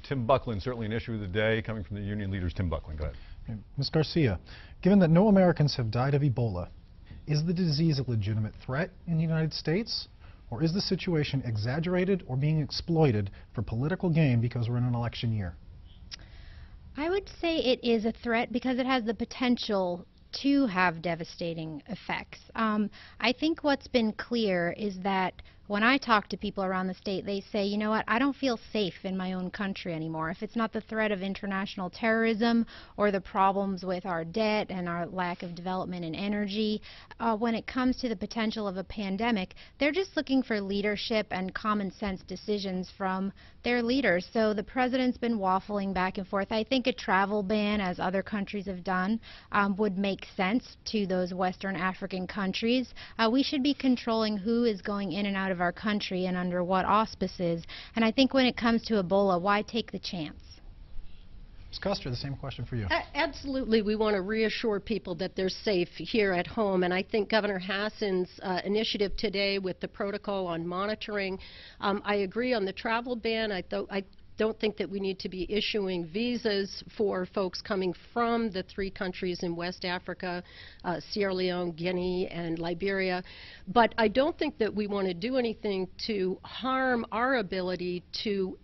Tim Buckland, certainly an issue of the day, coming from the union leaders. Tim Buckland, go ahead. Ms. Garcia, given that no Americans have died of Ebola, is the disease a legitimate threat in the United States? Or is the situation exaggerated or being exploited for political gain because we're in an election year? I would say it is a threat because it has the potential to have devastating effects. I think what's been clear is that when I talk to people around the state, they say, you know what, I don't feel safe in my own country anymore. If it's not the threat of international terrorism or the problems with our debt and our lack of development and energy, when it comes to the potential of a pandemic, they're just looking for leadership and common sense decisions from their leaders. So the president's been waffling back and forth. I think a travel ban, as other countries have done, would make sense to those Western African countries. We should be controlling who is going in and out of our country and under what auspices. And I think when it comes to Ebola, why take the chance? Ms. Custer, the same question for you. Absolutely. We want to reassure people that they're safe here at home. And I think Governor Hassan's initiative today with the protocol on monitoring, I agree on the travel ban. I don't think that we need to be issuing visas for folks coming from the 3 countries in West Africa, Sierra Leone, Guinea, and Liberia. But I don't think that we want to do anything to harm our ability to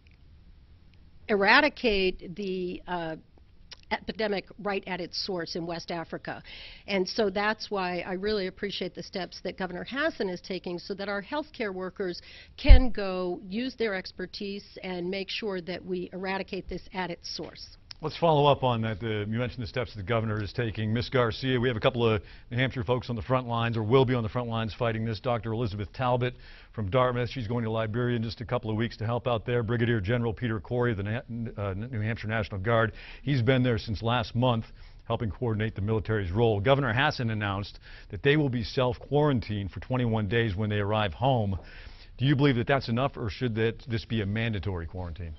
eradicate the epidemic right at its source in West Africa. And so that's why I really appreciate the steps that Governor Hassan is taking so that our healthcare workers can go use their expertise and make sure that we eradicate this at its source. Let's follow up on that. You mentioned the steps the governor is taking. Ms. Garcia, we have a couple of New Hampshire folks on the front lines, or will be on the front lines fighting this. Dr. Elizabeth Talbot from Dartmouth. She's going to Liberia in just a couple of weeks to help out there. Brigadier General Peter Corey of the New Hampshire National Guard. He's been there since last month, helping coordinate the military's role. Governor Hassan announced that they will be self-quarantined for 21 days when they arrive home. Do you believe that that's enough, or should this be a mandatory quarantine?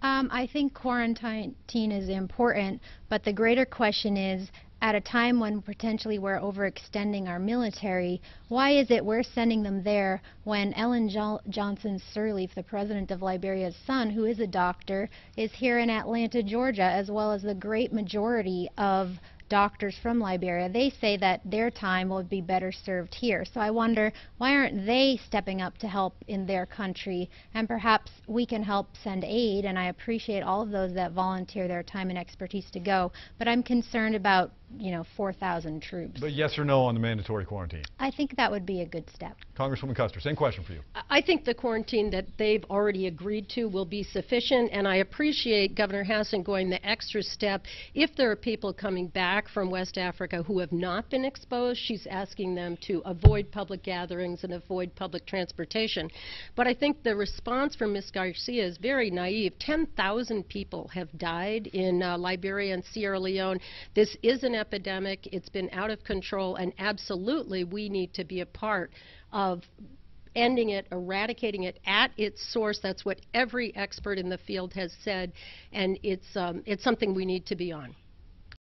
I think quarantine is important, but the greater question is, at a time when potentially we're overextending our military, why is it we're sending them there when Ellen Johnson Sirleaf, the president of Liberia's son, who is a doctor, is here in Atlanta, Georgia, as well as the great majority of doctors from Liberia? They say that their time would be better served here. So I wonder, why aren't they stepping up to help in their country? And perhaps we can help send aid, and I appreciate all of those that volunteer their time and expertise to go. But I'm concerned about, 4,000 troops. But yes or no on the mandatory quarantine? I think that would be a good step. Congresswoman Custer, same question for you. I think the quarantine that they've already agreed to will be sufficient, and I appreciate Governor Hassan going the extra step. If there are people coming back from West Africa who have not been exposed, she's asking them to avoid public gatherings and avoid public transportation. But I think the response from Ms. Garcia is very naive. 10,000 people have died in Liberia and Sierra Leone. This is an epidemic. It's been out of control, and absolutely we need to be a part of ending it, eradicating it at its source. That's what every expert in the field has said, and it's something we need to be on.